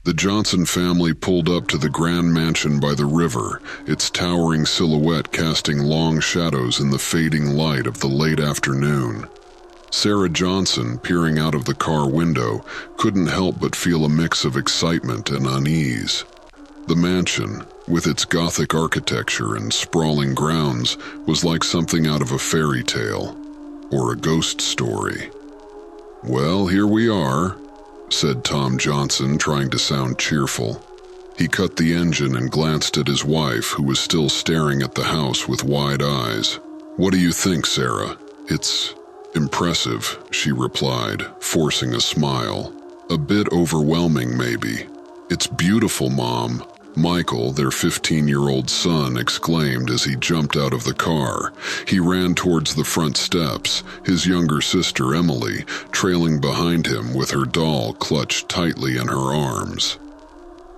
The Johnson family pulled up to the grand mansion by the river, its towering silhouette casting long shadows in the fading light of the late afternoon. Sarah Johnson, peering out of the car window, couldn't help but feel a mix of excitement and unease. The mansion, with its Gothic architecture and sprawling grounds, was like something out of a fairy tale, or a ghost story. "Well, here we are," said Tom Johnson, trying to sound cheerful. He cut the engine and glanced at his wife, who was still staring at the house with wide eyes. "What do you think, Sarah?" "It's impressive," she replied, forcing a smile. "A bit overwhelming, maybe." "It's beautiful, Mom," Michael, their 15-year-old son, exclaimed as he jumped out of the car. He ran towards the front steps, his younger sister Emily trailing behind him with her doll clutched tightly in her arms.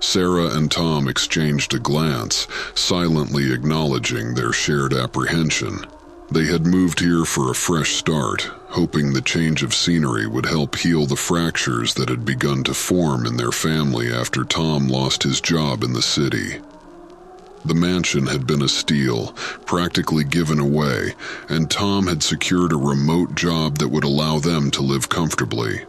Sarah and Tom exchanged a glance, silently acknowledging their shared apprehension. They had moved here for a fresh start, hoping the change of scenery would help heal the fractures that had begun to form in their family after Tom lost his job in the city. The mansion had been a steal, practically given away, and Tom had secured a remote job that would allow them to live comfortably.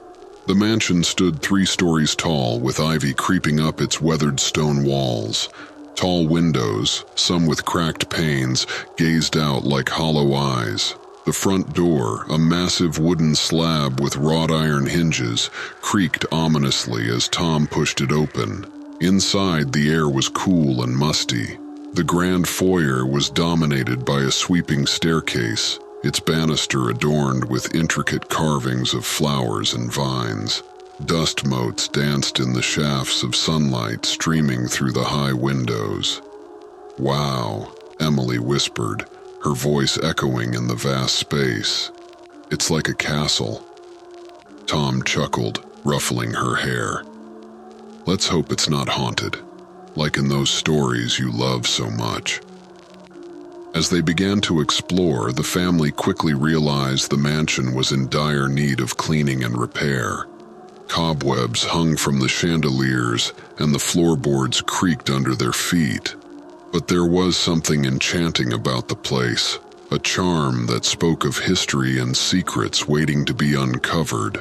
The mansion stood 3 stories tall, with ivy creeping up its weathered stone walls. Tall windows, some with cracked panes, gazed out like hollow eyes. The front door, a massive wooden slab with wrought iron hinges, creaked ominously as Tom pushed it open. Inside, the air was cool and musty. The grand foyer was dominated by a sweeping staircase, its banister adorned with intricate carvings of flowers and vines. Dust motes danced in the shafts of sunlight streaming through the high windows. "Wow," Emily whispered, her voice echoing in the vast space. "It's like a castle." Tom chuckled, ruffling her hair. "Let's hope it's not haunted, like in those stories you love so much." As they began to explore, the family quickly realized the mansion was in dire need of cleaning and repair. Cobwebs hung from the chandeliers, and the floorboards creaked under their feet. But there was something enchanting about the place, a charm that spoke of history and secrets waiting to be uncovered.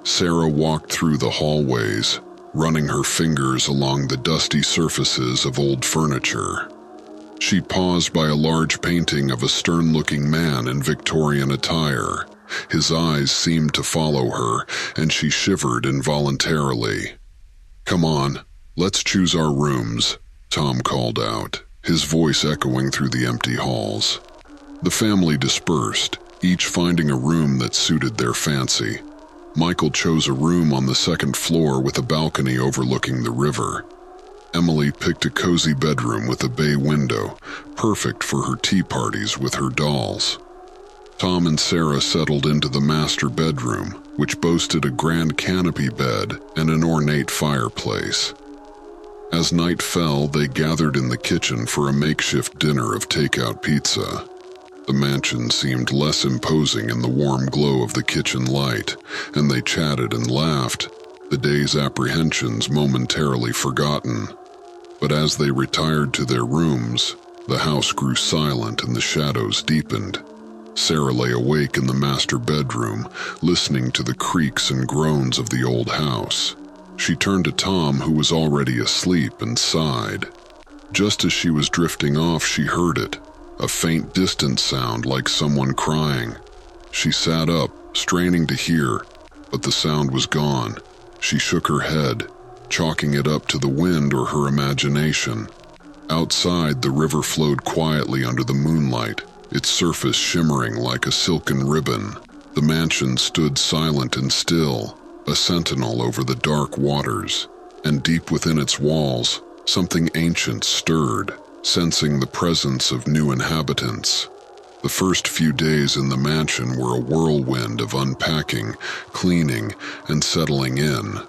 Sarah walked through the hallways, running her fingers along the dusty surfaces of old furniture. She paused by a large painting of a stern-looking man in Victorian attire. His eyes seemed to follow her, and she shivered involuntarily. "Come on, let's choose our rooms," Tom called out, his voice echoing through the empty halls. The family dispersed, each finding a room that suited their fancy. Michael chose a room on the 2nd floor with a balcony overlooking the river. Emily picked a cozy bedroom with a bay window, perfect for her tea parties with her dolls. Tom and Sarah settled into the master bedroom, which boasted a grand canopy bed and an ornate fireplace. As night fell, they gathered in the kitchen for a makeshift dinner of takeout pizza. The mansion seemed less imposing in the warm glow of the kitchen light, and they chatted and laughed, the day's apprehensions momentarily forgotten. But as they retired to their rooms, the house grew silent and the shadows deepened. Sarah lay awake in the master bedroom, listening to the creaks and groans of the old house. She turned to Tom, who was already asleep, and sighed. Just as she was drifting off, she heard it, a faint distant sound like someone crying. She sat up, straining to hear, but the sound was gone. She shook her head, chalking it up to the wind or her imagination. Outside, the river flowed quietly under the moonlight, its surface shimmering like a silken ribbon. The mansion stood silent and still, a sentinel over the dark waters, and deep within its walls, something ancient stirred, sensing the presence of new inhabitants. The first few days in the mansion were a whirlwind of unpacking, cleaning, and settling in.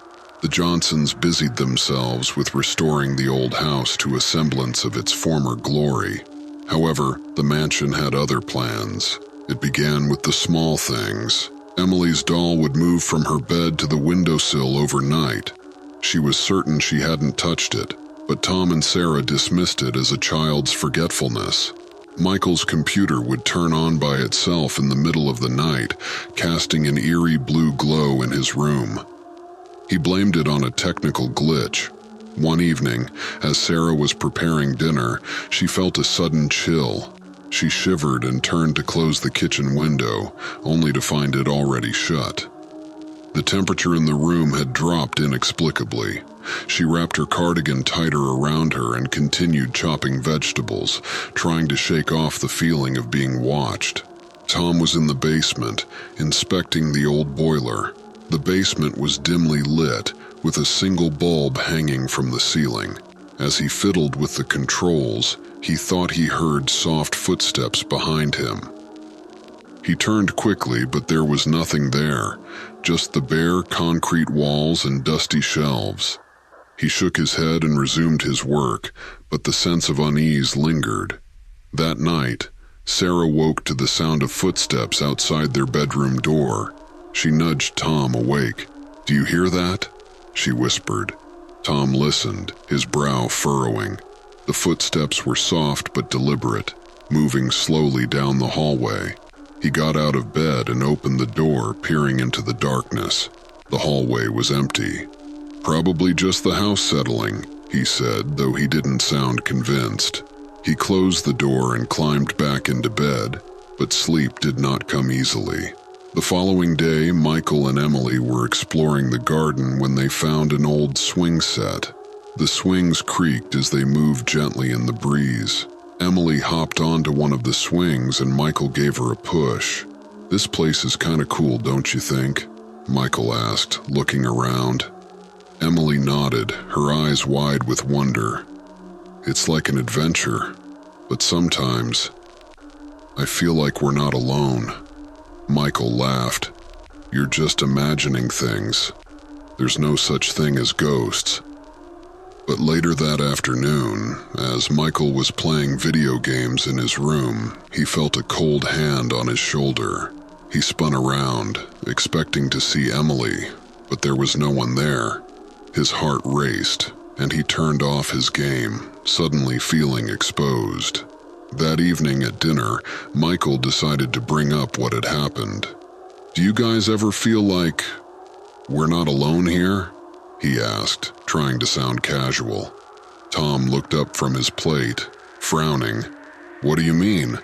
The Johnsons busied themselves with restoring the old house to a semblance of its former glory. However, the mansion had other plans. It began with the small things. Emily's doll would move from her bed to the windowsill overnight. She was certain she hadn't touched it, but Tom and Sarah dismissed it as a child's forgetfulness. Michael's computer would turn on by itself in the middle of the night, casting an eerie blue glow in his room. He blamed it on a technical glitch. One evening, as Sarah was preparing dinner, she felt a sudden chill. She shivered and turned to close the kitchen window, only to find it already shut. The temperature in the room had dropped inexplicably. She wrapped her cardigan tighter around her and continued chopping vegetables, trying to shake off the feeling of being watched. Tom was in the basement, inspecting the old boiler. The basement was dimly lit, with a single bulb hanging from the ceiling. As he fiddled with the controls, he thought he heard soft footsteps behind him. He turned quickly, but there was nothing there, just the bare concrete walls and dusty shelves. He shook his head and resumed his work, but the sense of unease lingered. That night, Sarah woke to the sound of footsteps outside their bedroom door. She nudged Tom awake. "Do you hear that?" she whispered. Tom listened, his brow furrowing. The footsteps were soft but deliberate, moving slowly down the hallway. He got out of bed and opened the door, peering into the darkness. The hallway was empty. "Probably just the house settling," he said, though he didn't sound convinced. He closed the door and climbed back into bed, but sleep did not come easily. The following day, Michael and Emily were exploring the garden when they found an old swing set. The swings creaked as they moved gently in the breeze. Emily hopped onto one of the swings and Michael gave her a push. "This place is kind of cool, don't you think?" Michael asked, looking around. Emily nodded, her eyes wide with wonder. "It's like an adventure, but sometimes I feel like we're not alone." Michael laughed. "You're just imagining things. There's no such thing as ghosts." But later that afternoon, as Michael was playing video games in his room, he felt a cold hand on his shoulder. He spun around, expecting to see Emily, but there was no one there. His heart raced, and he turned off his game, suddenly feeling exposed. That evening at dinner, Michael decided to bring up what had happened. "Do you guys ever feel like we're not alone here?" he asked, trying to sound casual. Tom looked up from his plate, frowning. "What do you mean?"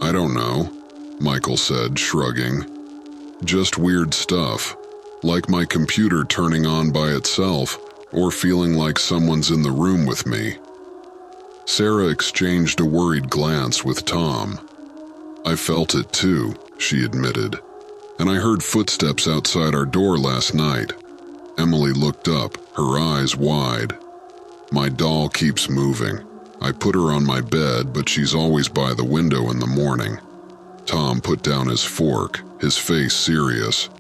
"I don't know," Michael said, shrugging. "Just weird stuff, like my computer turning on by itself, or feeling like someone's in the room with me." Sarah exchanged a worried glance with Tom. "I felt it too," she admitted, "and I heard footsteps outside our door last night." Emily looked up, her eyes wide. "My doll keeps moving. I put her on my bed, but she's always by the window in the morning." Tom put down his fork, his face serious.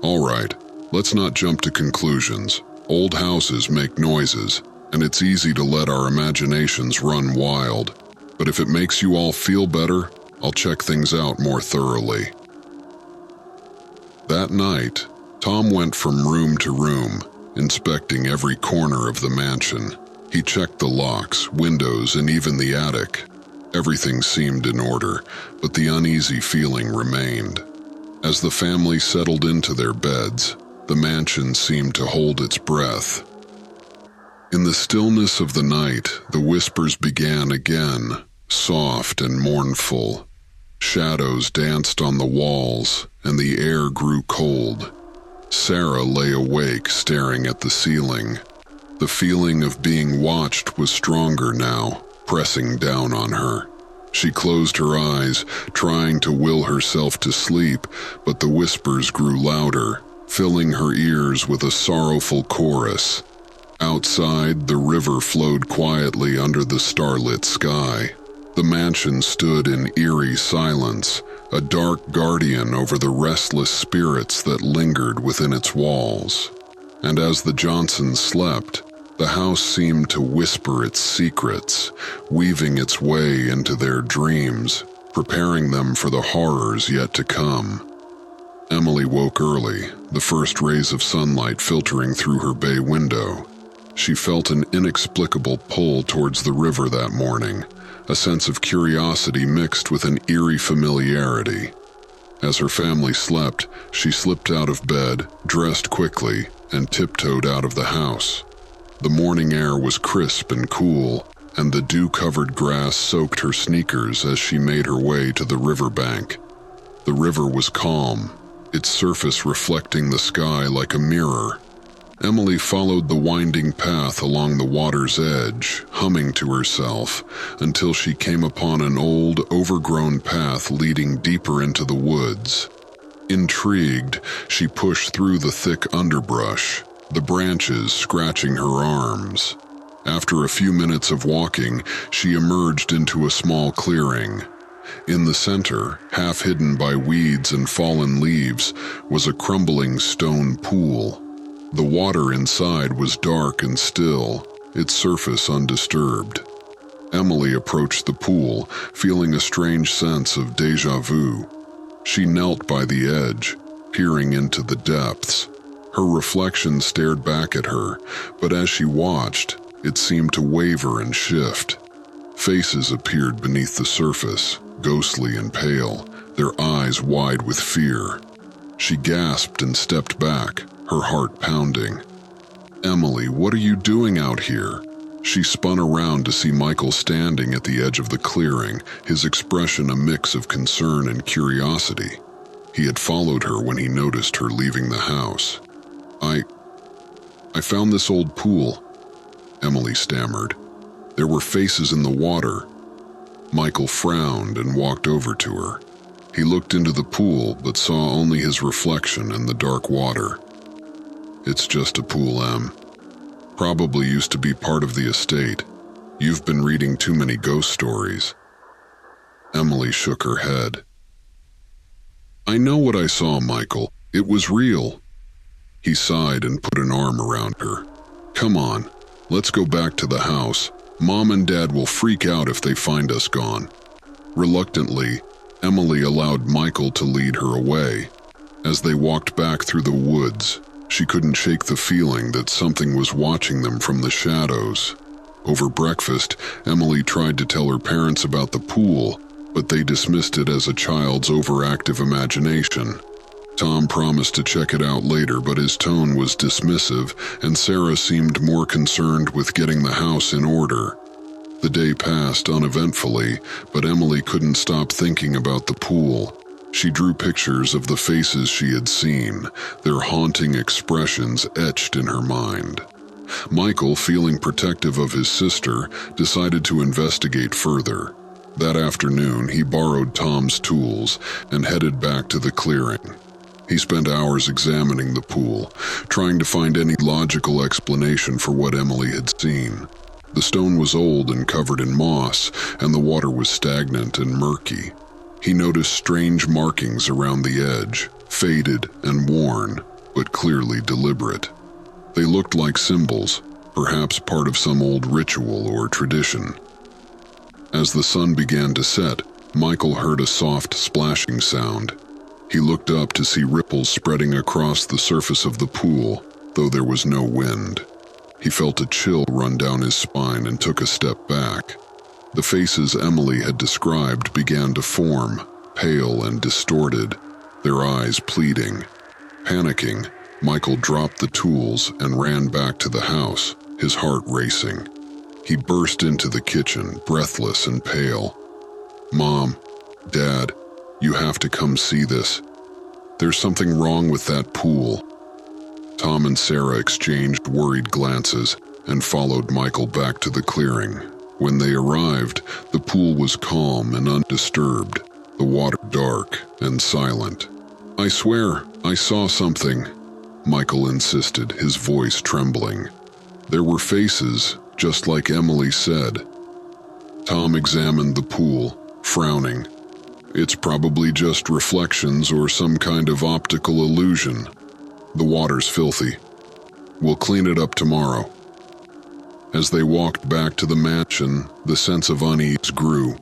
"All right, let's not jump to conclusions. Old houses make noises, and it's easy to let our imaginations run wild. But if it makes you all feel better, I'll check things out more thoroughly." That night, Tom went from room to room, inspecting every corner of the mansion. He checked the locks, windows, and even the attic. Everything seemed in order, but the uneasy feeling remained. As the family settled into their beds, the mansion seemed to hold its breath. In the stillness of the night, the whispers began again, soft and mournful. Shadows danced on the walls, and the air grew cold. Sarah lay awake, staring at the ceiling. The feeling of being watched was stronger now, pressing down on her. She closed her eyes, trying to will herself to sleep, but the whispers grew louder, filling her ears with a sorrowful chorus. Outside, the river flowed quietly under the starlit sky. The mansion stood in eerie silence, a dark guardian over the restless spirits that lingered within its walls. And as the Johnsons slept, the house seemed to whisper its secrets, weaving its way into their dreams, preparing them for the horrors yet to come. Emily woke early, the first rays of sunlight filtering through her bay window. She felt an inexplicable pull towards the river that morning, a sense of curiosity mixed with an eerie familiarity. As her family slept, she slipped out of bed, dressed quickly, and tiptoed out of the house. The morning air was crisp and cool, and the dew-covered grass soaked her sneakers as she made her way to the riverbank. The river was calm, its surface reflecting the sky like a mirror. Emily followed the winding path along the water's edge, humming to herself, until she came upon an old, overgrown path leading deeper into the woods. Intrigued, she pushed through the thick underbrush, the branches scratching her arms. After a few minutes of walking, she emerged into a small clearing. In the center, half hidden by weeds and fallen leaves, was a crumbling stone pool. The water inside was dark and still, its surface undisturbed. Emily approached the pool, feeling a strange sense of déjà vu. She knelt by the edge, peering into the depths. Her reflection stared back at her, but as she watched, it seemed to waver and shift. Faces appeared beneath the surface, ghostly and pale, their eyes wide with fear. She gasped and stepped back, her heart pounding. "Emily, what are you doing out here?" She spun around to see Michael standing at the edge of the clearing, his expression a mix of concern and curiosity. He had followed her when he noticed her leaving the house. I found this old pool," Emily stammered. "There were faces in the water." Michael frowned and walked over to her. He looked into the pool but saw only his reflection in the dark water. "It's just a pool, Em. Probably used to be part of the estate. You've been reading too many ghost stories." Emily shook her head. "I know what I saw, Michael. It was real." He sighed and put an arm around her. "Come on, let's go back to the house. Mom and Dad will freak out if they find us gone." Reluctantly, Emily allowed Michael to lead her away. As they walked back through the woods, she couldn't shake the feeling that something was watching them from the shadows. Over breakfast, Emily tried to tell her parents about the pool, but they dismissed it as a child's overactive imagination. Tom promised to check it out later, but his tone was dismissive, and Sarah seemed more concerned with getting the house in order. The day passed uneventfully, but Emily couldn't stop thinking about the pool. She drew pictures of the faces she had seen, their haunting expressions etched in her mind. Michael, feeling protective of his sister, decided to investigate further. That afternoon, he borrowed Tom's tools and headed back to the clearing. He spent hours examining the pool, trying to find any logical explanation for what Emily had seen. The stone was old and covered in moss, and the water was stagnant and murky. He noticed strange markings around the edge, faded and worn, but clearly deliberate. They looked like symbols, perhaps part of some old ritual or tradition. As the sun began to set, Michael heard a soft splashing sound. He looked up to see ripples spreading across the surface of the pool, though there was no wind. He felt a chill run down his spine and took a step back. The faces Emily had described began to form, pale and distorted, their eyes pleading. Panicking, Michael dropped the tools and ran back to the house, his heart racing. He burst into the kitchen, breathless and pale. "Mom, Dad, you have to come see this. There's something wrong with that pool." Tom and Sarah exchanged worried glances and followed Michael back to the clearing. When they arrived, the pool was calm and undisturbed, the water dark and silent. "I swear, I saw something," Michael insisted, his voice trembling. "There were faces, just like Emily said." Tom examined the pool, frowning. "It's probably just reflections or some kind of optical illusion. The water's filthy. We'll clean it up tomorrow." As they walked back to the mansion, the sense of unease grew.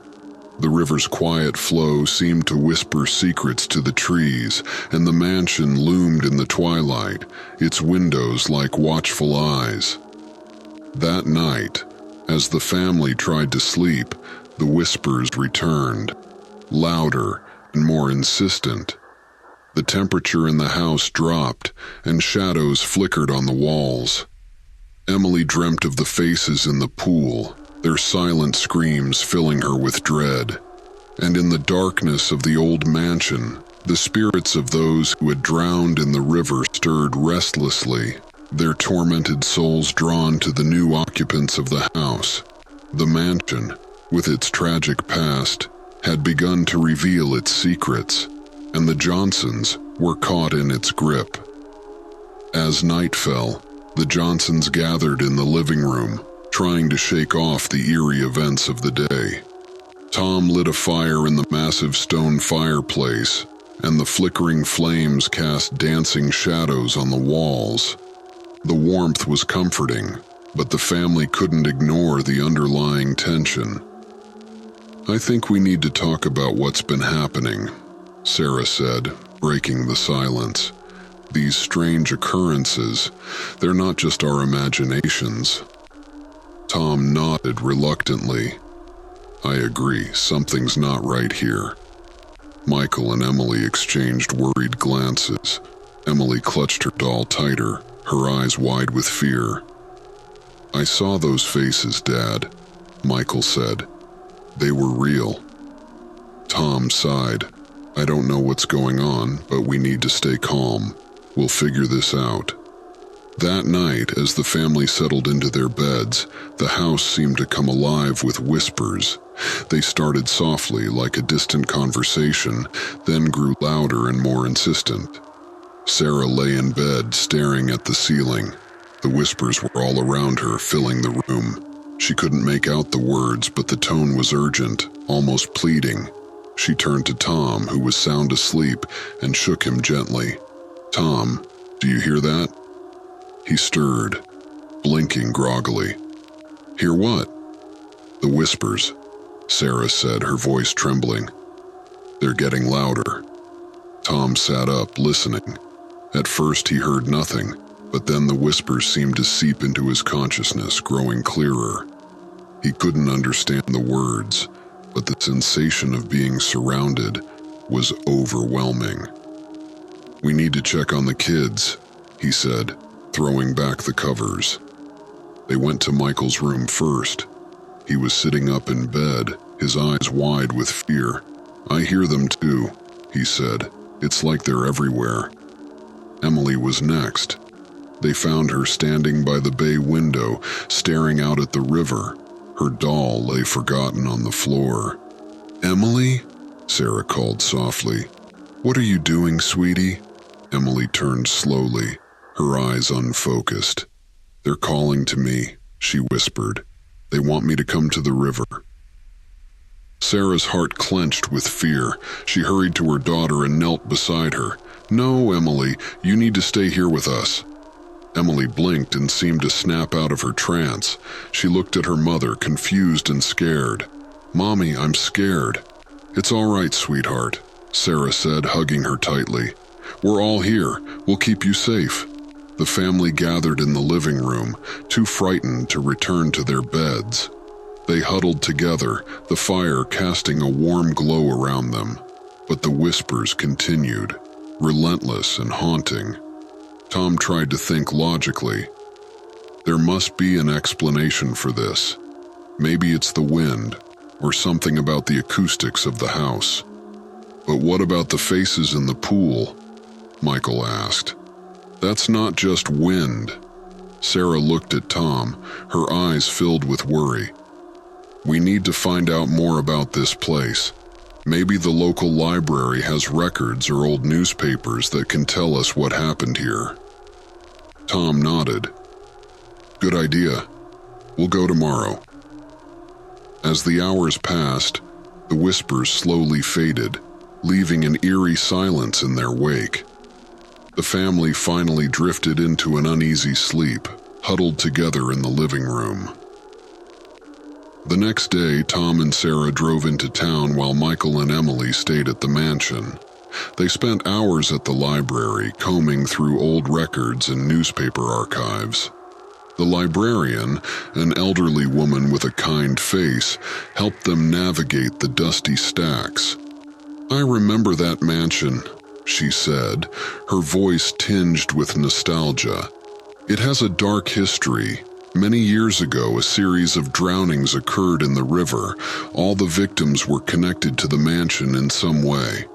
The river's quiet flow seemed to whisper secrets to the trees, and the mansion loomed in the twilight, its windows like watchful eyes. That night, as the family tried to sleep, the whispers returned, louder and more insistent. The temperature in the house dropped, and shadows flickered on the walls. Emily dreamt of the faces in the pool, their silent screams filling her with dread. And in the darkness of the old mansion, the spirits of those who had drowned in the river stirred restlessly, their tormented souls drawn to the new occupants of the house. The mansion, with its tragic past, had begun to reveal its secrets, and the Johnsons were caught in its grip. As night fell, the Johnsons gathered in the living room, trying to shake off the eerie events of the day. Tom lit a fire in the massive stone fireplace, and the flickering flames cast dancing shadows on the walls. The warmth was comforting, but the family couldn't ignore the underlying tension. "I think we need to talk about what's been happening," Sarah said, breaking the silence. "These strange occurrences, they're not just our imaginations." Tom nodded reluctantly. "I agree, something's not right here." Michael and Emily exchanged worried glances. Emily clutched her doll tighter, her eyes wide with fear. "I saw those faces, Dad," Michael said. "They were real." Tom sighed. "I don't know what's going on, but we need to stay calm. We'll figure this out." That night, as the family settled into their beds, the house seemed to come alive with whispers. They started softly, like a distant conversation, then grew louder and more insistent. Sarah lay in bed, staring at the ceiling. The whispers were all around her, filling the room. She couldn't make out the words, but the tone was urgent, almost pleading. She turned to Tom, who was sound asleep, and shook him gently. "Tom, do you hear that?" He stirred, blinking groggily. "Hear what?" "The whispers," Sarah said, her voice trembling. "They're getting louder." Tom sat up, listening. At first he heard nothing, but then the whispers seemed to seep into his consciousness, growing clearer. He couldn't understand the words, but the sensation of being surrounded was overwhelming. "We need to check on the kids," he said, throwing back the covers. They went to Michael's room first. He was sitting up in bed, his eyes wide with fear. "I hear them too," he said. "It's like they're everywhere." Emily was next. They found her standing by the bay window, staring out at the river. Her doll lay forgotten on the floor. "Emily?" Sarah called softly. "What are you doing, sweetie?" Emily turned slowly, her eyes unfocused. "They're calling to me," she whispered. "They want me to come to the river." Sarah's heart clenched with fear. She hurried to her daughter and knelt beside her. "No, Emily, you need to stay here with us." Emily blinked and seemed to snap out of her trance. She looked at her mother, confused and scared. "Mommy, I'm scared." "It's all right, sweetheart," Sarah said, hugging her tightly. "We're all here. We'll keep you safe." The family gathered in the living room, too frightened to return to their beds. They huddled together, the fire casting a warm glow around them. But the whispers continued, relentless and haunting. Tom tried to think logically. There must be an explanation for this. Maybe it's the wind, or something about the acoustics of the house. "But what about the faces in the pool?" Michael asked. "That's not just wind." Sarah looked at Tom, her eyes filled with worry. "We need to find out more about this place. Maybe the local library has records or old newspapers that can tell us what happened here." Tom nodded. "Good idea. We'll go tomorrow." As the hours passed, the whispers slowly faded, leaving an eerie silence in their wake. The family finally drifted into an uneasy sleep, huddled together in the living room. The next day, Tom and Sarah drove into town while Michael and Emily stayed at the mansion. They spent hours at the library, combing through old records and newspaper archives. The librarian, an elderly woman with a kind face, helped them navigate the dusty stacks. "I remember that mansion," she said, her voice tinged with nostalgia. "It has a dark history. Many years ago, a series of drownings occurred in the river. All the victims were connected to the mansion in some way."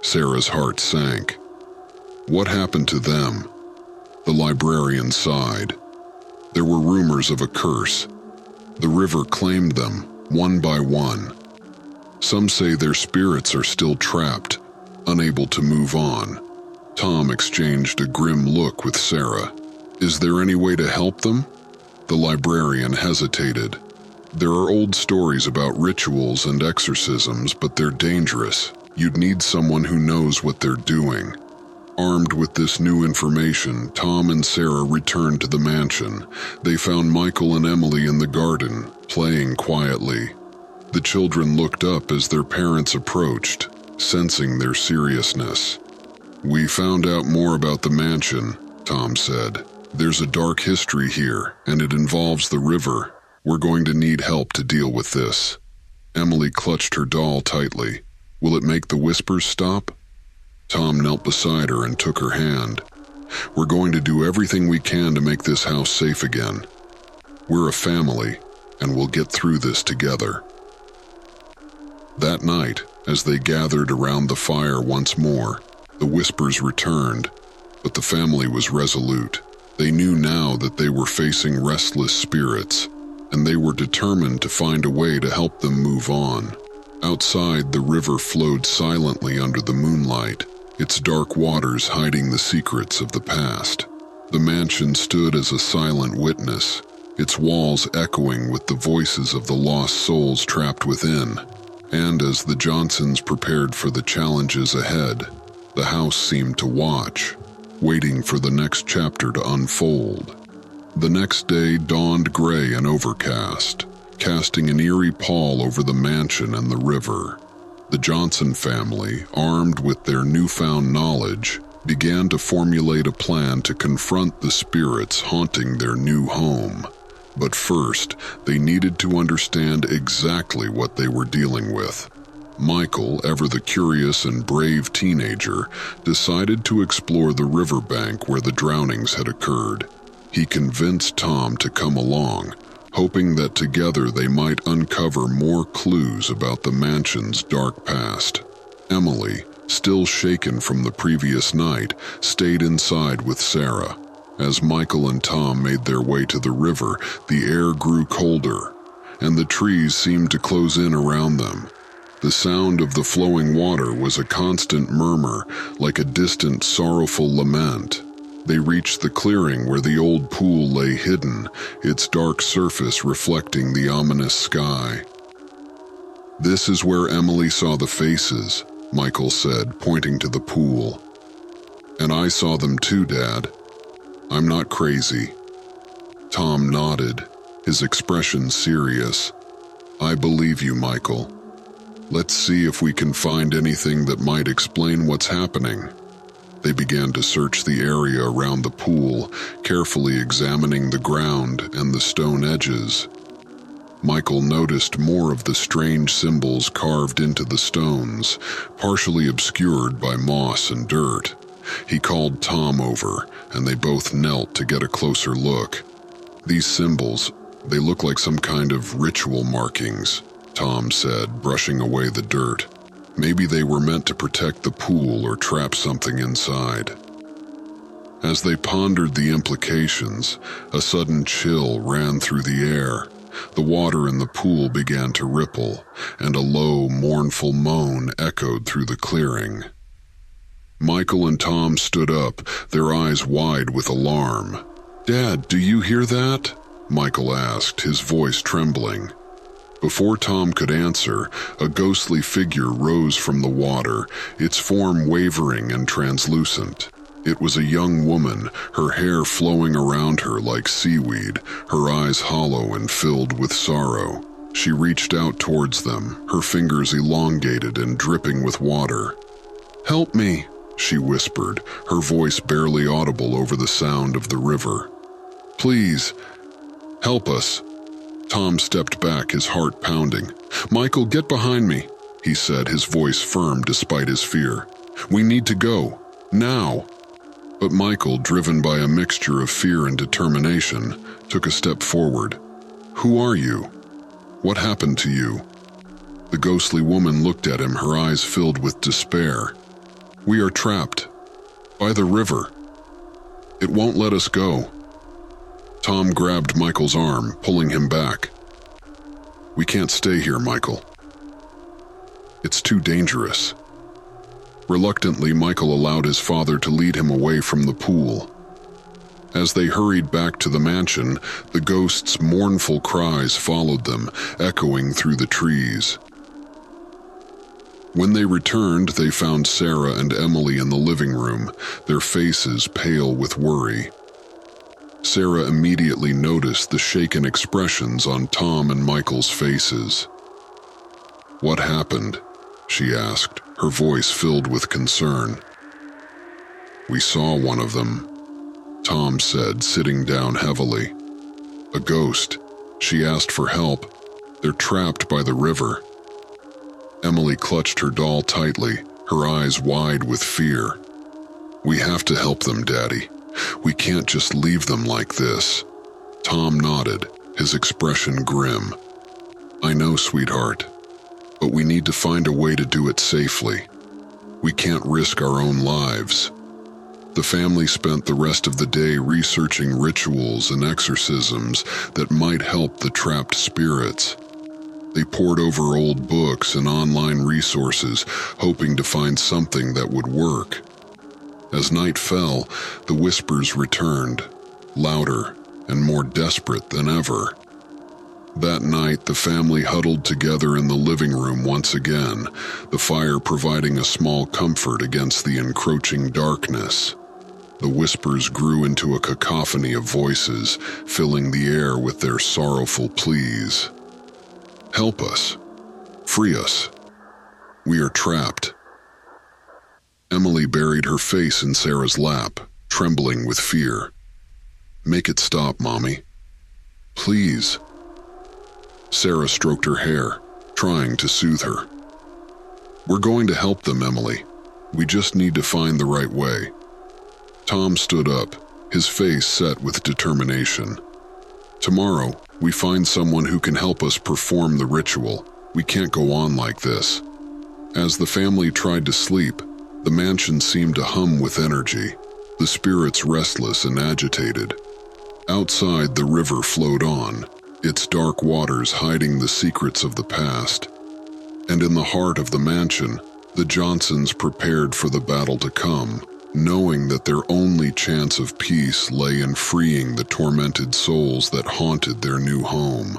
Sarah's heart sank. "What happened to them?" The librarian sighed. "There were rumors of a curse. The river claimed them, one by one. Some say their spirits are still trapped, unable to move on." Tom exchanged a grim look with Sarah. "Is there any way to help them?" The librarian hesitated. "There are old stories about rituals and exorcisms, but they're dangerous. You'd need someone who knows what they're doing." Armed with this new information, Tom and Sarah returned to the mansion. They found Michael and Emily in the garden, playing quietly. The children looked up as their parents approached, sensing their seriousness. "We found out more about the mansion," Tom said. "There's a dark history here, and it involves the river. We're going to need help to deal with this." Emily clutched her doll tightly. "Will it make the whispers stop?" Tom knelt beside her and took her hand. "We're going to do everything we can to make this house safe again. We're a family, and we'll get through this together." That night, as they gathered around the fire once more, the whispers returned, but the family was resolute. They knew now that they were facing restless spirits, and they were determined to find a way to help them move on. Outside, the river flowed silently under the moonlight, its dark waters hiding the secrets of the past. The mansion stood as a silent witness, its walls echoing with the voices of the lost souls trapped within. And as the Johnsons prepared for the challenges ahead, the house seemed to watch, waiting for the next chapter to unfold. The next day dawned gray and overcast, casting an eerie pall over the mansion and the river. The Johnson family, armed with their newfound knowledge, began to formulate a plan to confront the spirits haunting their new home. But first, they needed to understand exactly what they were dealing with. Michael, ever the curious and brave teenager, decided to explore the riverbank where the drownings had occurred. He convinced Tom to come along, hoping that together they might uncover more clues about the mansion's dark past. Emily, still shaken from the previous night, stayed inside with Sarah. As Michael and Tom made their way to the river, the air grew colder, and the trees seemed to close in around them. The sound of the flowing water was a constant murmur, like a distant, sorrowful lament. They reached the clearing where the old pool lay hidden, its dark surface reflecting the ominous sky. "This is where Emily saw the faces," Michael said, pointing to the pool. "And I saw them too, Dad. I'm not crazy." Tom nodded, his expression serious. "I believe you, Michael. Let's see if we can find anything that might explain what's happening." They began to search the area around the pool, carefully examining the ground and the stone edges. Michael noticed more of the strange symbols carved into the stones, partially obscured by moss and dirt. He called Tom over, and they both knelt to get a closer look. "These symbols, they look like some kind of ritual markings," Tom said, brushing away the dirt. "Maybe they were meant to protect the pool or trap something inside." As they pondered the implications, a sudden chill ran through the air. The water in the pool began to ripple, and a low, mournful moan echoed through the clearing. Michael and Tom stood up, their eyes wide with alarm. "Dad, do you hear that?" Michael asked, his voice trembling. Before Tom could answer, a ghostly figure rose from the water, its form wavering and translucent. It was a young woman, her hair flowing around her like seaweed, her eyes hollow and filled with sorrow. She reached out towards them, her fingers elongated and dripping with water. "Help me," she whispered, her voice barely audible over the sound of the river. "Please, help us." Tom stepped back, his heart pounding. "Michael, get behind me," he said, his voice firm despite his fear. "We need to go. Now." But Michael, driven by a mixture of fear and determination, took a step forward. "Who are you? What happened to you?" The ghostly woman looked at him, her eyes filled with despair. "We are trapped. By the river. It won't let us go." Tom grabbed Michael's arm, pulling him back. "We can't stay here, Michael. It's too dangerous." Reluctantly, Michael allowed his father to lead him away from the pool. As they hurried back to the mansion, the ghost's mournful cries followed them, echoing through the trees. When they returned, they found Sarah and Emily in the living room, their faces pale with worry. Sarah immediately noticed the shaken expressions on Tom and Michael's faces. "What happened?" she asked, her voice filled with concern. "We saw one of them," Tom said, sitting down heavily. "A ghost. She asked for help. They're trapped by the river." Emily clutched her doll tightly, her eyes wide with fear. "We have to help them, Daddy. We can't just leave them like this." Tom nodded, his expression grim. "I know, sweetheart, but we need to find a way to do it safely. We can't risk our own lives." The family spent the rest of the day researching rituals and exorcisms that might help the trapped spirits. They pored over old books and online resources, hoping to find something that would work. As night fell, the whispers returned, louder and more desperate than ever. That night, the family huddled together in the living room once again, the fire providing a small comfort against the encroaching darkness. The whispers grew into a cacophony of voices, filling the air with their sorrowful pleas. "Help us. Free us. We are trapped." Emily buried her face in Sarah's lap, trembling with fear. "Make it stop, Mommy. Please." Sarah stroked her hair, trying to soothe her. "We're going to help them, Emily. We just need to find the right way." Tom stood up, his face set with determination. "Tomorrow, we find someone who can help us perform the ritual. We can't go on like this." As the family tried to sleep, the mansion seemed to hum with energy, the spirits restless and agitated. Outside, the river flowed on, its dark waters hiding the secrets of the past. And in the heart of the mansion, the Johnsons prepared for the battle to come, knowing that their only chance of peace lay in freeing the tormented souls that haunted their new home.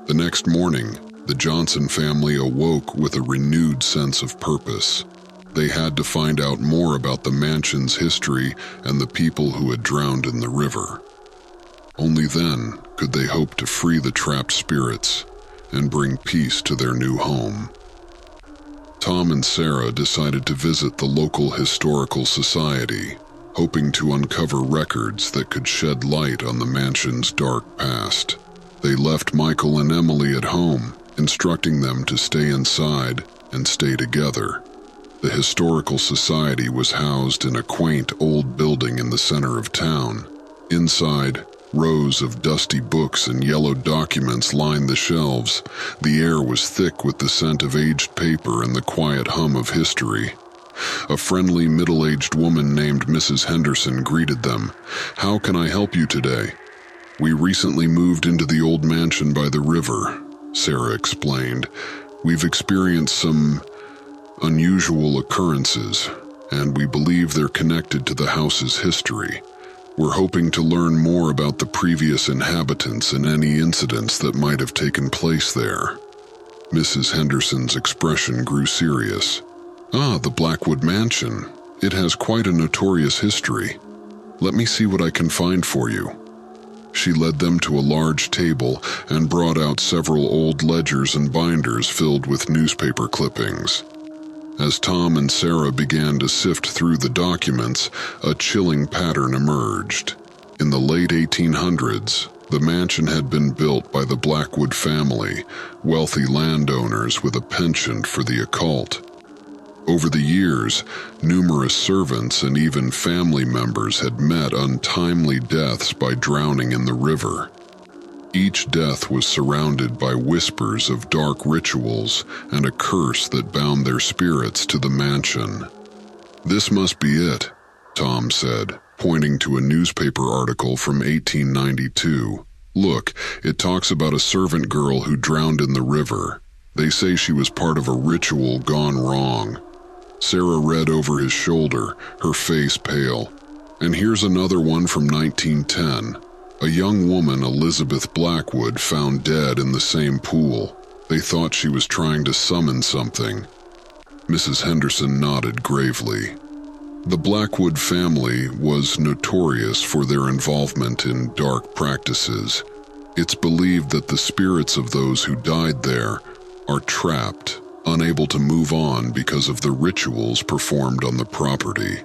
The next morning, the Johnson family awoke with a renewed sense of purpose. They had to find out more about the mansion's history and the people who had drowned in the river. Only then could they hope to free the trapped spirits and bring peace to their new home. Tom and Sarah decided to visit the local historical society, hoping to uncover records that could shed light on the mansion's dark past. They left Michael and Emily at home, instructing them to stay inside and stay together. The historical society was housed in a quaint old building in the center of town. Inside, rows of dusty books and yellow documents lined the shelves. The air was thick with the scent of aged paper and the quiet hum of history. A friendly middle-aged woman named Mrs. Henderson greeted them. "How can I help you today?" "We recently moved into the old mansion by the river," Sarah explained. "We've experienced some unusual occurrences, and we believe they're connected to the house's history. We're hoping to learn more about the previous inhabitants and any incidents that might have taken place there." Mrs. Henderson's expression grew serious. "Ah, the Blackwood Mansion. It has quite a notorious history. Let me see what I can find for you." She led them to a large table and brought out several old ledgers and binders filled with newspaper clippings. As Tom and Sarah began to sift through the documents, a chilling pattern emerged. In the late 1800s, the mansion had been built by the Blackwood family, wealthy landowners with a penchant for the occult. Over the years, numerous servants and even family members had met untimely deaths by drowning in the river. Each death was surrounded by whispers of dark rituals and a curse that bound their spirits to the mansion. "This must be it," Tom said, pointing to a newspaper article from 1892. "Look, it talks about a servant girl who drowned in the river. They say she was part of a ritual gone wrong." Sarah read over his shoulder, her face pale. "And here's another one from 1910. A young woman, Elizabeth Blackwood, found dead in the same pool. They thought she was trying to summon something." Mrs. Henderson nodded gravely. The Blackwood family was notorious for their involvement in dark practices. It's believed that the spirits of those who died there are trapped, unable to move on because of the rituals performed on the property.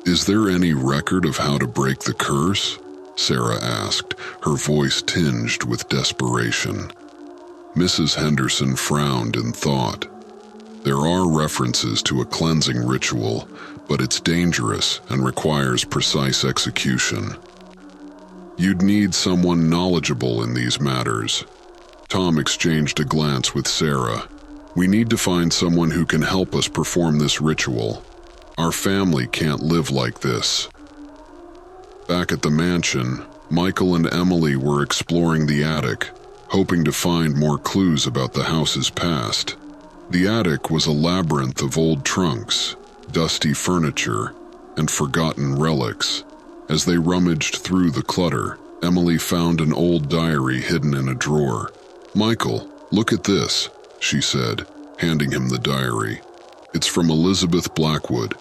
"Is there any record of how to break the curse?" Sarah asked, her voice tinged with desperation. Mrs. Henderson frowned in thought. "There are references to a cleansing ritual, but it's dangerous and requires precise execution. You'd need someone knowledgeable in these matters." Tom exchanged a glance with Sarah. "We need to find someone who can help us perform this ritual. Our family can't live like this." Back at the mansion, Michael and Emily were exploring the attic, hoping to find more clues about the house's past. The attic was a labyrinth of old trunks, dusty furniture, and forgotten relics. As they rummaged through the clutter, Emily found an old diary hidden in a drawer. "Michael, look at this," she said, handing him the diary. "It's from Elizabeth Blackwood."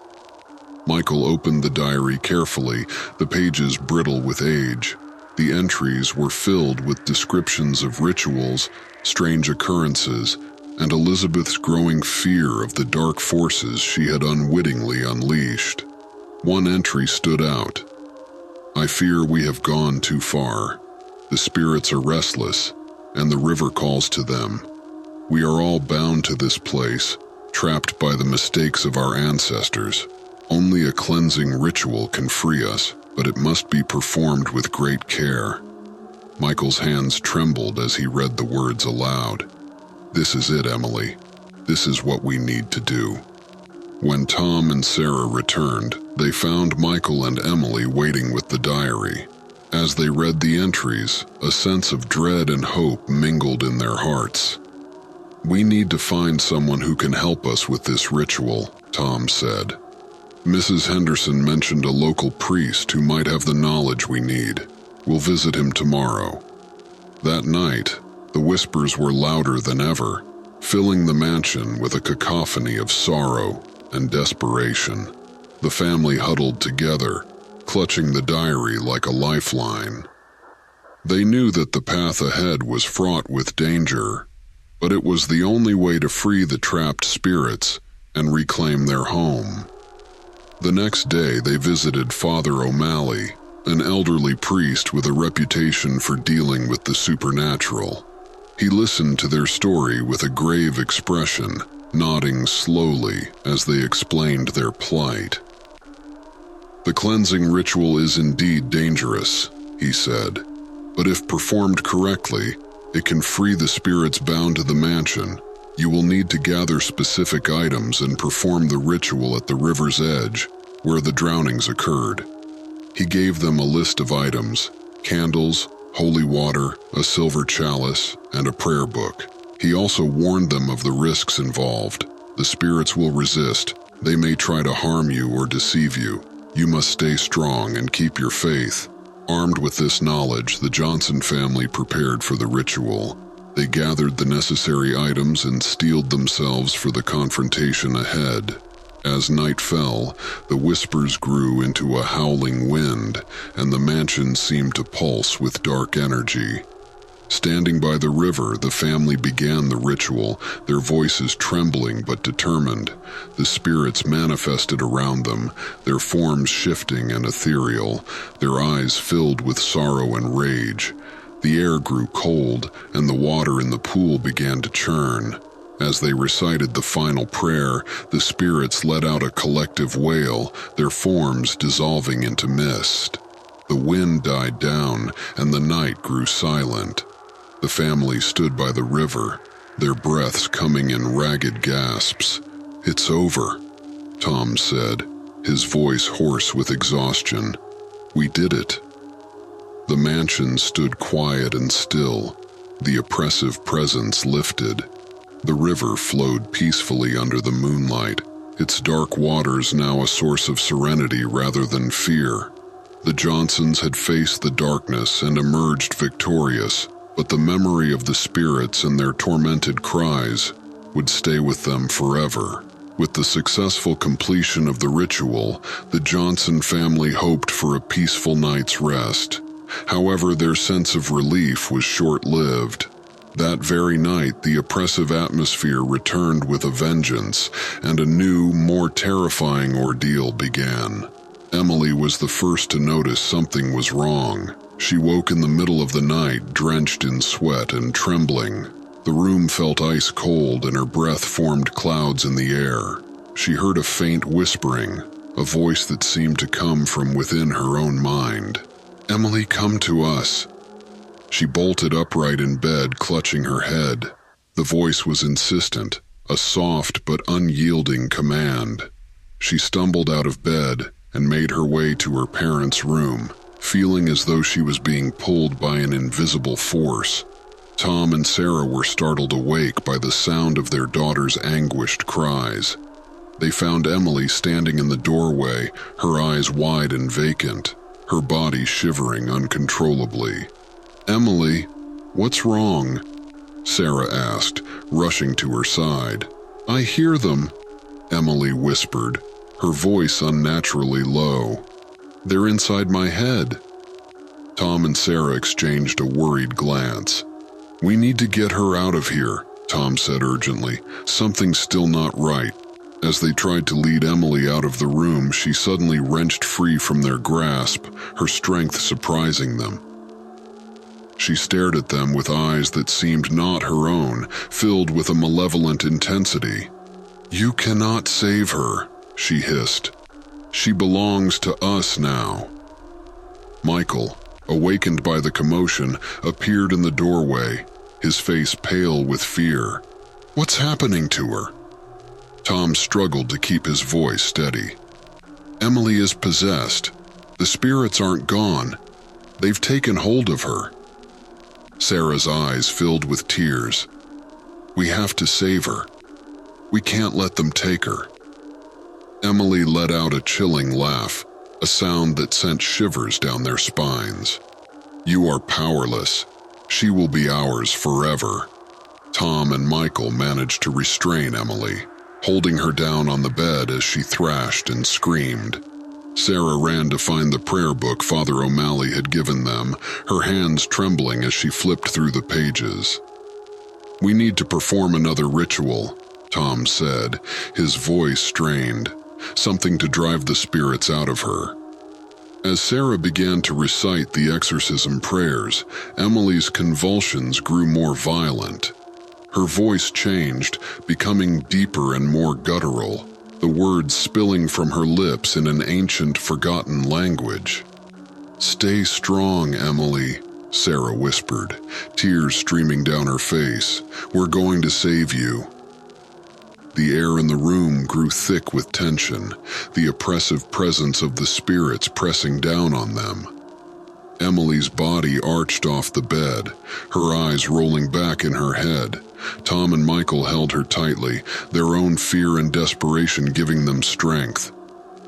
Michael opened the diary carefully, the pages brittle with age. The entries were filled with descriptions of rituals, strange occurrences, and Elizabeth's growing fear of the dark forces she had unwittingly unleashed. One entry stood out. "I fear we have gone too far. The spirits are restless, and the river calls to them. We are all bound to this place, trapped by the mistakes of our ancestors. Only a cleansing ritual can free us, but it must be performed with great care." Michael's hands trembled as he read the words aloud. "This is it, Emily. This is what we need to do." When Tom and Sarah returned, they found Michael and Emily waiting with the diary. As they read the entries, a sense of dread and hope mingled in their hearts. "We need to find someone who can help us with this ritual," Tom said. "Mrs. Henderson mentioned a local priest who might have the knowledge we need. We'll visit him tomorrow." That night, the whispers were louder than ever, filling the mansion with a cacophony of sorrow and desperation. The family huddled together, clutching the diary like a lifeline. They knew that the path ahead was fraught with danger, but it was the only way to free the trapped spirits and reclaim their home. The next day they visited Father O'Malley, an elderly priest with a reputation for dealing with the supernatural. He listened to their story with a grave expression, nodding slowly as they explained their plight. "The cleansing ritual is indeed dangerous," he said, "but if performed correctly, it can free the spirits bound to the mansion. You will need to gather specific items and perform the ritual at the river's edge, where the drownings occurred." He gave them a list of items: candles, holy water, a silver chalice, and a prayer book. He also warned them of the risks involved. "The spirits will resist. They may try to harm you or deceive you. You must stay strong and keep your faith." Armed with this knowledge, the Johnson family prepared for the ritual. They gathered the necessary items and steeled themselves for the confrontation ahead. As night fell, the whispers grew into a howling wind, and the mansion seemed to pulse with dark energy. Standing by the river, the family began the ritual, their voices trembling but determined. The spirits manifested around them, their forms shifting and ethereal, their eyes filled with sorrow and rage. The air grew cold, and the water in the pool began to churn. As they recited the final prayer, the spirits let out a collective wail, their forms dissolving into mist. The wind died down, and the night grew silent. The family stood by the river, their breaths coming in ragged gasps. "It's over," Tom said, his voice hoarse with exhaustion. "We did it." The mansion stood quiet and still. The oppressive presence lifted. The river flowed peacefully under the moonlight, its dark waters now a source of serenity rather than fear. The Johnsons had faced the darkness and emerged victorious, but the memory of the spirits and their tormented cries would stay with them forever. With the successful completion of the ritual, the Johnson family hoped for a peaceful night's rest. However, their sense of relief was short-lived. That very night, the oppressive atmosphere returned with a vengeance, and a new, more terrifying ordeal began. Emily was the first to notice something was wrong. She woke in the middle of the night, drenched in sweat and trembling. The room felt ice cold, and her breath formed clouds in the air. She heard a faint whispering, a voice that seemed to come from within her own mind. "Emily, come to us." She bolted upright in bed, clutching her head. The voice was insistent, a soft but unyielding command. She stumbled out of bed and made her way to her parents' room, feeling as though she was being pulled by an invisible force. Tom and Sarah were startled awake by the sound of their daughter's anguished cries. They found Emily standing in the doorway, her eyes wide and vacant, her body shivering uncontrollably. "Emily, what's wrong?" Sarah asked, rushing to her side. "I hear them," Emily whispered, her voice unnaturally low. "They're inside my head." Tom and Sarah exchanged a worried glance. "We need to get her out of here," Tom said urgently. "Something's still not right." As they tried to lead Emily out of the room, she suddenly wrenched free from their grasp, her strength surprising them. She stared at them with eyes that seemed not her own, filled with a malevolent intensity. "You cannot save her," she hissed. "She belongs to us now." Michael, awakened by the commotion, appeared in the doorway, his face pale with fear. "What's happening to her?" Tom struggled to keep his voice steady. "Emily is possessed. The spirits aren't gone. They've taken hold of her." Sarah's eyes filled with tears. "We have to save her. We can't let them take her." Emily let out a chilling laugh, a sound that sent shivers down their spines. "You are powerless. She will be ours forever." Tom and Michael managed to restrain Emily, holding her down on the bed as she thrashed and screamed. Sarah ran to find the prayer book Father O'Malley had given them, her hands trembling as she flipped through the pages. "We need to perform another ritual," Tom said, his voice strained, something to drive the spirits out of her. As Sarah began to recite the exorcism prayers, Emily's convulsions grew more violent. Her voice changed, becoming deeper and more guttural, the words spilling from her lips in an ancient, forgotten language. "Stay strong, Emily," Sarah whispered, tears streaming down her face. "We're going to save you." The air in the room grew thick with tension, the oppressive presence of the spirits pressing down on them. Emily's body arched off the bed, her eyes rolling back in her head. Tom and Michael held her tightly, their own fear and desperation giving them strength.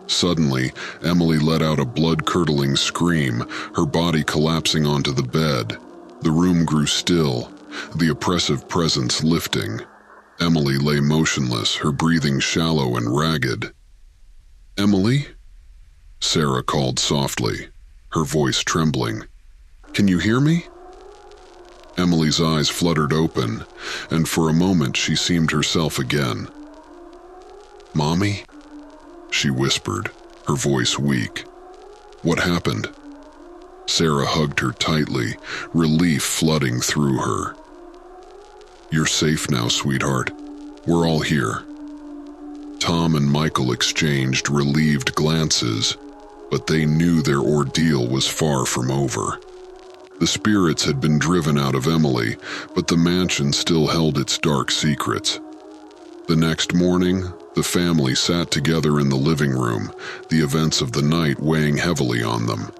Suddenly, Emily let out a blood-curdling scream, her body collapsing onto the bed. The room grew still, the oppressive presence lifting. Emily lay motionless, her breathing shallow and ragged. "Emily?" Sarah called softly, her voice trembling. "Can you hear me?" Emily's eyes fluttered open, and for a moment she seemed herself again. "Mommy?" she whispered, her voice weak. "What happened?" Sarah hugged her tightly, relief flooding through her. "You're safe now, sweetheart. We're all here." Tom and Michael exchanged relieved glances, but they knew their ordeal was far from over. The spirits had been driven out of Emily, but the mansion still held its dark secrets. The next morning, the family sat together in the living room, the events of the night weighing heavily on them.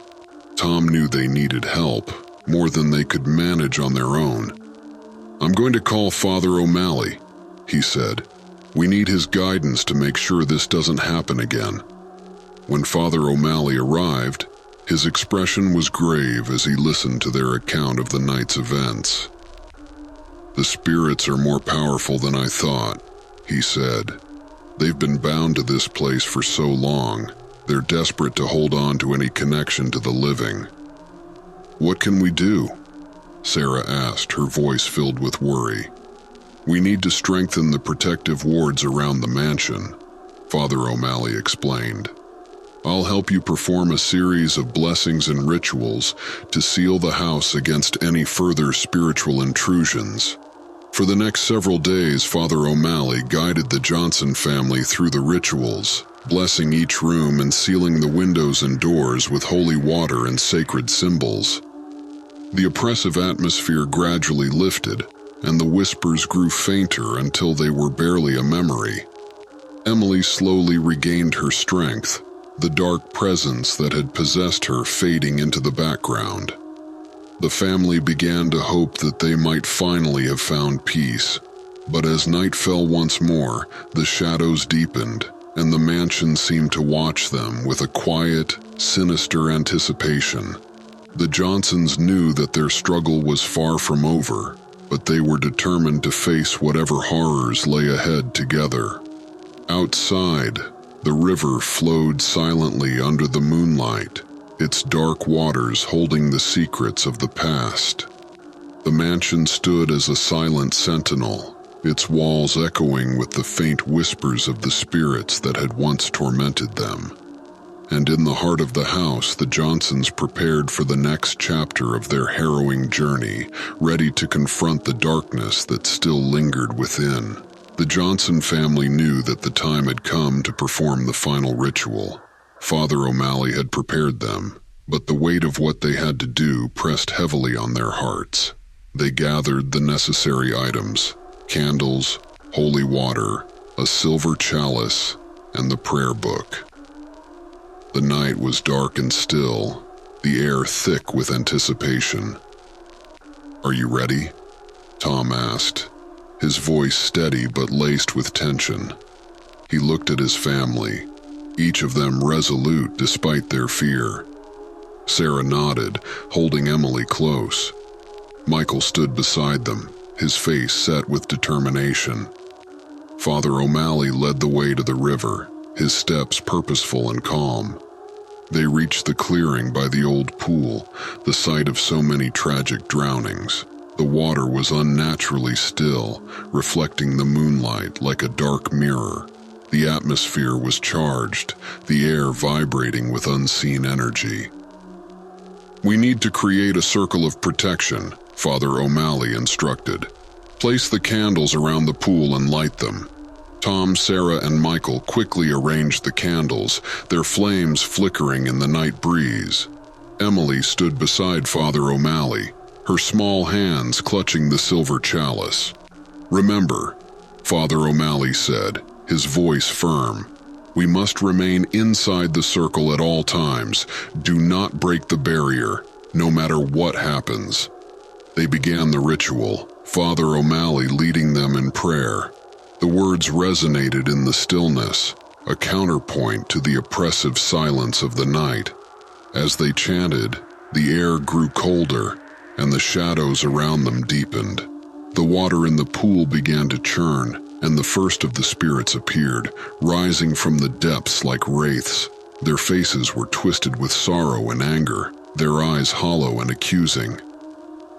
Tom knew they needed help, more than they could manage on their own. "I'm going to call Father O'Malley," he said. "We need his guidance to make sure this doesn't happen again." When Father O'Malley arrived, his expression was grave as he listened to their account of the night's events. "The spirits are more powerful than I thought," he said. "They've been bound to this place for so long, they're desperate to hold on to any connection to the living." "What can we do?" Sarah asked, her voice filled with worry. "We need to strengthen the protective wards around the mansion," Father O'Malley explained. "I'll help you perform a series of blessings and rituals to seal the house against any further spiritual intrusions." For the next several days, Father O'Malley guided the Johnson family through the rituals, blessing each room and sealing the windows and doors with holy water and sacred symbols. The oppressive atmosphere gradually lifted, and the whispers grew fainter until they were barely a memory. Emily slowly regained her strength, the dark presence that had possessed her fading into the background. The family began to hope that they might finally have found peace, but as night fell once more, the shadows deepened, and the mansion seemed to watch them with a quiet, sinister anticipation. The Johnsons knew that their struggle was far from over, but they were determined to face whatever horrors lay ahead together. Outside, the river flowed silently under the moonlight, its dark waters holding the secrets of the past. The mansion stood as a silent sentinel, its walls echoing with the faint whispers of the spirits that had once tormented them. And in the heart of the house, the Johnsons prepared for the next chapter of their harrowing journey, ready to confront the darkness that still lingered within. The Johnson family knew that the time had come to perform the final ritual. Father O'Malley had prepared them, but the weight of what they had to do pressed heavily on their hearts. They gathered the necessary items: candles, holy water, a silver chalice, and the prayer book. The night was dark and still, the air thick with anticipation. "Are you ready?" Tom asked, his voice steady but laced with tension. He looked at his family, each of them resolute despite their fear. Sarah nodded, holding Emily close. Michael stood beside them, his face set with determination. Father O'Malley led the way to the river, his steps purposeful and calm. They reached the clearing by the old pool, the site of so many tragic drownings. The water was unnaturally still, reflecting the moonlight like a dark mirror. The atmosphere was charged, the air vibrating with unseen energy. "We need to create a circle of protection," Father O'Malley instructed. "Place the candles around the pool and light them." Tom, Sarah, and Michael quickly arranged the candles, their flames flickering in the night breeze. Emily stood beside Father O'Malley, her small hands clutching the silver chalice. "Remember," Father O'Malley said, his voice firm, "we must remain inside the circle at all times. Do not break the barrier, no matter what happens." They began the ritual, Father O'Malley leading them in prayer. The words resonated in the stillness, a counterpoint to the oppressive silence of the night. As they chanted, the air grew colder, and the shadows around them deepened. The water in the pool began to churn, and the first of the spirits appeared, rising from the depths like wraiths. Their faces were twisted with sorrow and anger, their eyes hollow and accusing.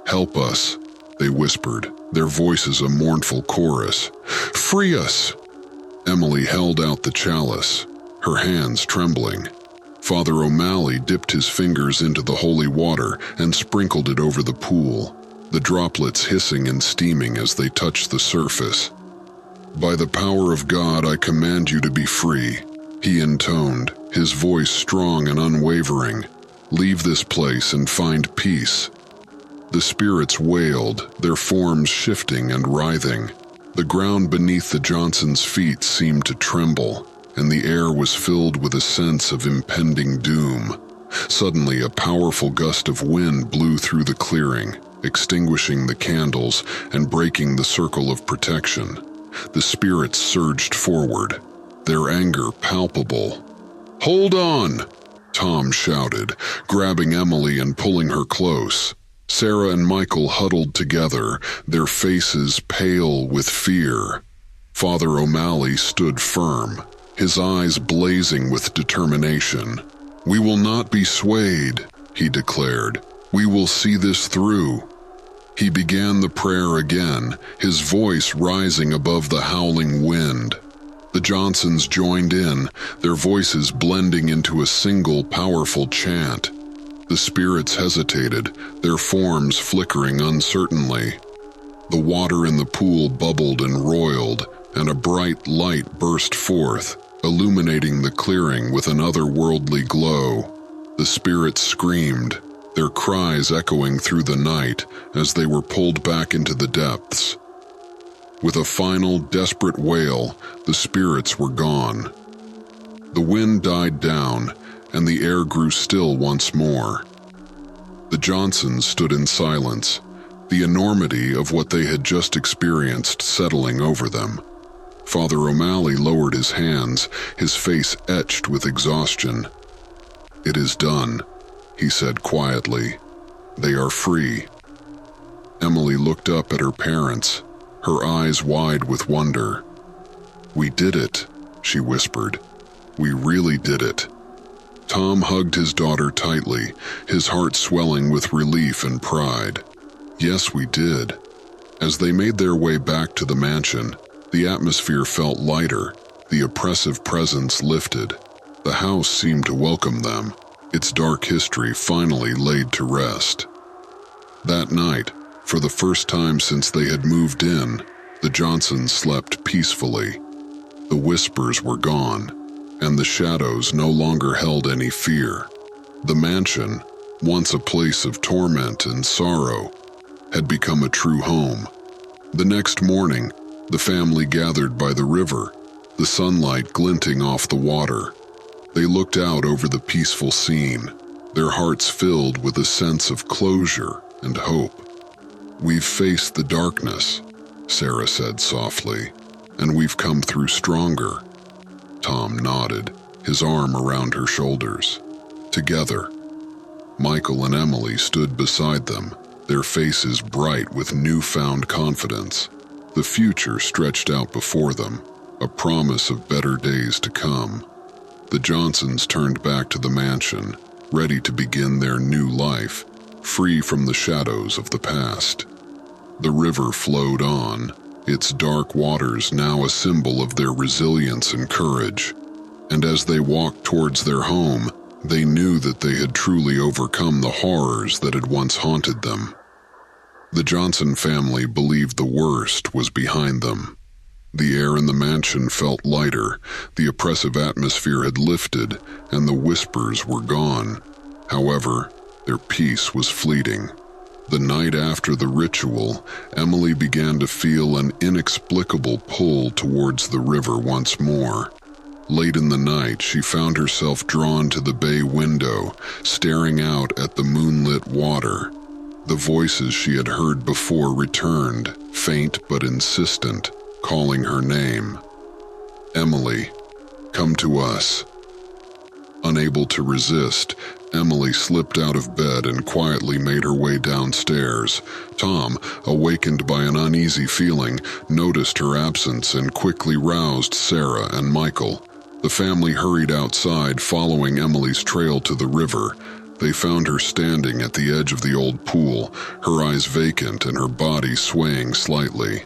"Help us," they whispered, their voices a mournful chorus. "Free us!" Emily held out the chalice, her hands trembling. Father O'Malley dipped his fingers into the holy water and sprinkled it over the pool, the droplets hissing and steaming as they touched the surface. "By the power of God, I command you to be free," he intoned, his voice strong and unwavering. "Leave this place and find peace." The spirits wailed, their forms shifting and writhing. The ground beneath the Johnsons' feet seemed to tremble, and the air was filled with a sense of impending doom. Suddenly, a powerful gust of wind blew through the clearing, extinguishing the candles and breaking the circle of protection. The spirits surged forward, their anger palpable. "Hold on!" Tom shouted, grabbing Emily and pulling her close. Sarah and Michael huddled together, their faces pale with fear. Father O'Malley stood firm, his eyes blazing with determination. "We will not be swayed," he declared. "We will see this through." He began the prayer again, his voice rising above the howling wind. The Johnsons joined in, their voices blending into a single powerful chant. The spirits hesitated, their forms flickering uncertainly. The water in the pool bubbled and roiled, and a bright light burst forth, illuminating the clearing with an otherworldly glow. The spirits screamed, their cries echoing through the night as they were pulled back into the depths. With a final, desperate wail, the spirits were gone. The wind died down, and the air grew still once more. The Johnsons stood in silence, the enormity of what they had just experienced settling over them. Father O'Malley lowered his hands, his face etched with exhaustion. "It is done," he said quietly. "They are free." Emily looked up at her parents, her eyes wide with wonder. "We did it," she whispered. "We really did it." Tom hugged his daughter tightly, his heart swelling with relief and pride. "Yes, we did." As they made their way back to the mansion, the atmosphere felt lighter, the oppressive presence lifted. The house seemed to welcome them, its dark history finally laid to rest. That night, for the first time since they had moved in, the Johnsons slept peacefully. The whispers were gone, and the shadows no longer held any fear. The mansion, once a place of torment and sorrow, had become a true home. The next morning, the family gathered by the river, the sunlight glinting off the water. They looked out over the peaceful scene, their hearts filled with a sense of closure and hope. "We've faced the darkness," Sarah said softly, "and we've come through stronger." Tom nodded, his arm around her shoulders. Together, Michael and Emily stood beside them, their faces bright with newfound confidence. The future stretched out before them, a promise of better days to come. The Johnsons turned back to the mansion, ready to begin their new life, free from the shadows of the past. The river flowed on, its dark waters now a symbol of their resilience and courage. And as they walked towards their home, they knew that they had truly overcome the horrors that had once haunted them. The Johnson family believed the worst was behind them. The air in the mansion felt lighter, the oppressive atmosphere had lifted, and the whispers were gone. However, their peace was fleeting. The night after the ritual, Emily began to feel an inexplicable pull towards the river once more. Late in the night, she found herself drawn to the bay window, staring out at the moonlit water. The voices she had heard before returned, faint but insistent, calling her name. "Emily, come to us." Unable to resist, Emily slipped out of bed and quietly made her way downstairs. Tom, awakened by an uneasy feeling, noticed her absence and quickly roused Sarah and Michael. The family hurried outside, following Emily's trail to the river. They found her standing at the edge of the old pool, her eyes vacant and her body swaying slightly.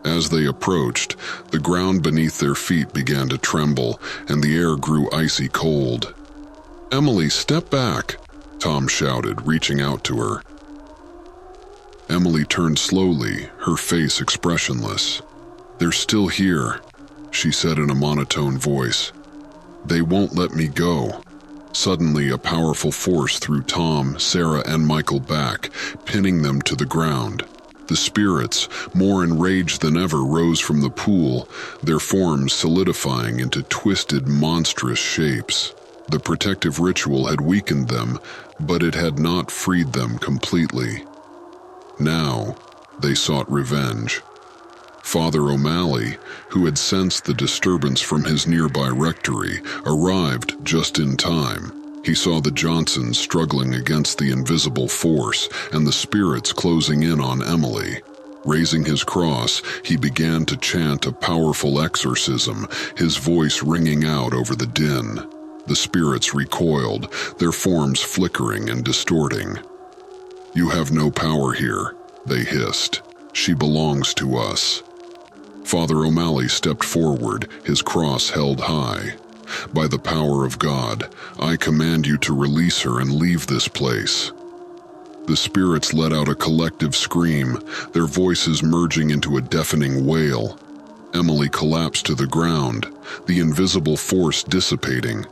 As they approached, the ground beneath their feet began to tremble, and the air grew icy cold. "Emily, step back," Tom shouted, reaching out to her. Emily turned slowly, her face expressionless. "They're still here," she said in a monotone voice. "They won't let me go." Suddenly, a powerful force threw Tom, Sarah, and Michael back, pinning them to the ground. The spirits, more enraged than ever, rose from the pool, their forms solidifying into twisted, monstrous shapes. The protective ritual had weakened them, but it had not freed them completely. Now, they sought revenge. Father O'Malley, who had sensed the disturbance from his nearby rectory, arrived just in time. He saw the Johnsons struggling against the invisible force and the spirits closing in on Emily. Raising his cross, he began to chant a powerful exorcism, his voice ringing out over the din. The spirits recoiled, their forms flickering and distorting. "You have no power here," they hissed. "She belongs to us." Father O'Malley stepped forward, his cross held high. "By the power of God, I command you to release her and leave this place." The spirits let out a collective scream, their voices merging into a deafening wail. Emily collapsed to the ground, the invisible force dissipating.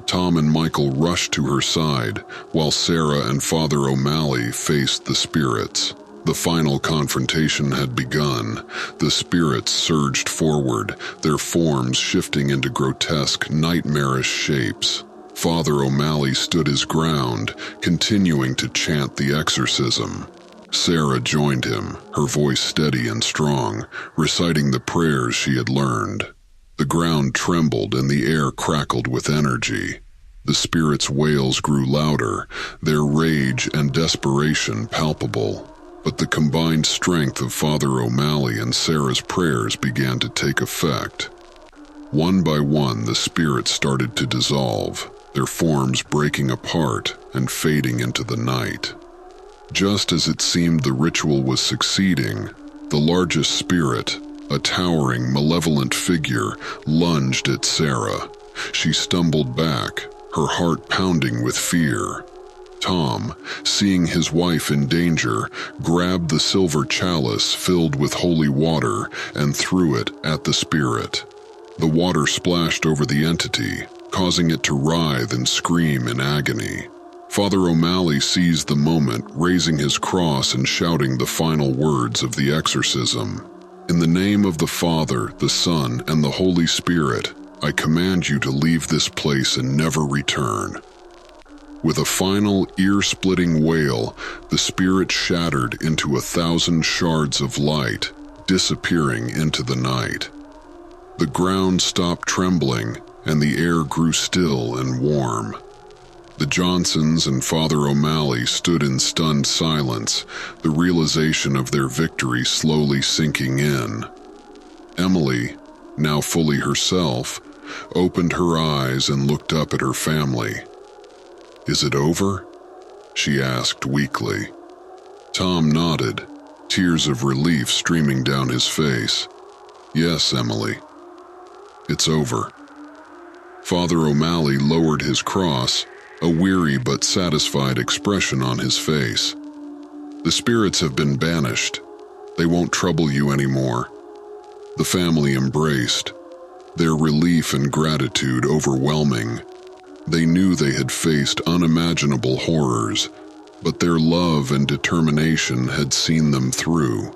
Tom and Michael rushed to her side, while Sarah and Father O'Malley faced the spirits. The final confrontation had begun. The spirits surged forward, their forms shifting into grotesque, nightmarish shapes. Father O'Malley stood his ground, continuing to chant the exorcism. Sarah joined him, her voice steady and strong, reciting the prayers she had learned. The ground trembled and the air crackled with energy. The spirits' wails grew louder, their rage and desperation palpable. But the combined strength of Father O'Malley and Sarah's prayers began to take effect. One by one, the spirits started to dissolve, their forms breaking apart and fading into the night. Just as it seemed the ritual was succeeding, the largest spirit, a towering, malevolent figure, lunged at Sarah. She stumbled back, her heart pounding with fear. Tom, seeing his wife in danger, grabbed the silver chalice filled with holy water and threw it at the spirit. The water splashed over the entity, causing it to writhe and scream in agony. Father O'Malley seized the moment, raising his cross and shouting the final words of the exorcism. "In the name of the Father, the Son, and the Holy Spirit, I command you to leave this place and never return." With a final, ear-splitting wail, the spirit shattered into 1,000 shards of light, disappearing into the night. The ground stopped trembling, and the air grew still and warm. The Johnsons and Father O'Malley stood in stunned silence, the realization of their victory slowly sinking in. Emily, now fully herself, opened her eyes and looked up at her family. "Is it over?" she asked weakly. Tom nodded, tears of relief streaming down his face. "Yes, Emily. It's over." Father O'Malley lowered his cross, a weary but satisfied expression on his face. "The spirits have been banished. They won't trouble you anymore." The family embraced, their relief and gratitude overwhelming. They knew they had faced unimaginable horrors, but their love and determination had seen them through.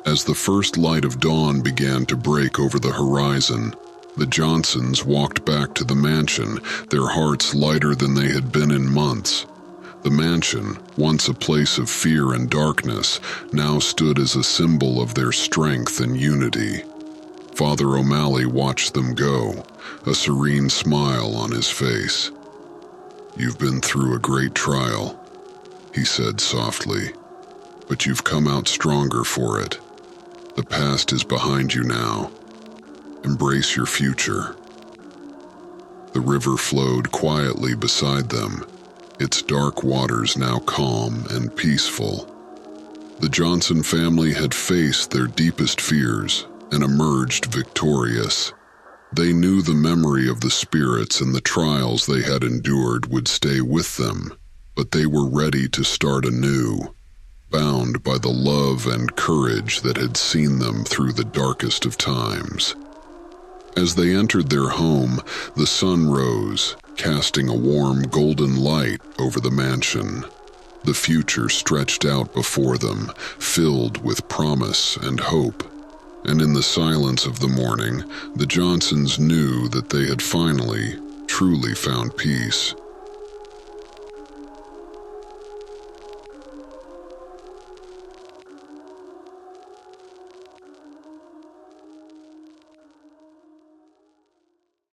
As the first light of dawn began to break over the horizon, the Johnsons walked back to the mansion, their hearts lighter than they had been in months. The mansion, once a place of fear and darkness, now stood as a symbol of their strength and unity. Father O'Malley watched them go, a serene smile on his face. "You've been through a great trial," he said softly, "but you've come out stronger for it. The past is behind you now. Embrace your future." The river flowed quietly beside them, its dark waters now calm and peaceful. The Johnson family had faced their deepest fears and emerged victorious. They knew the memory of the spirits and the trials they had endured would stay with them, but they were ready to start anew, bound by the love and courage that had seen them through the darkest of times. As they entered their home, the sun rose, casting a warm golden light over the mansion. The future stretched out before them, filled with promise and hope. And in the silence of the morning, the Johnsons knew that they had finally, truly found peace.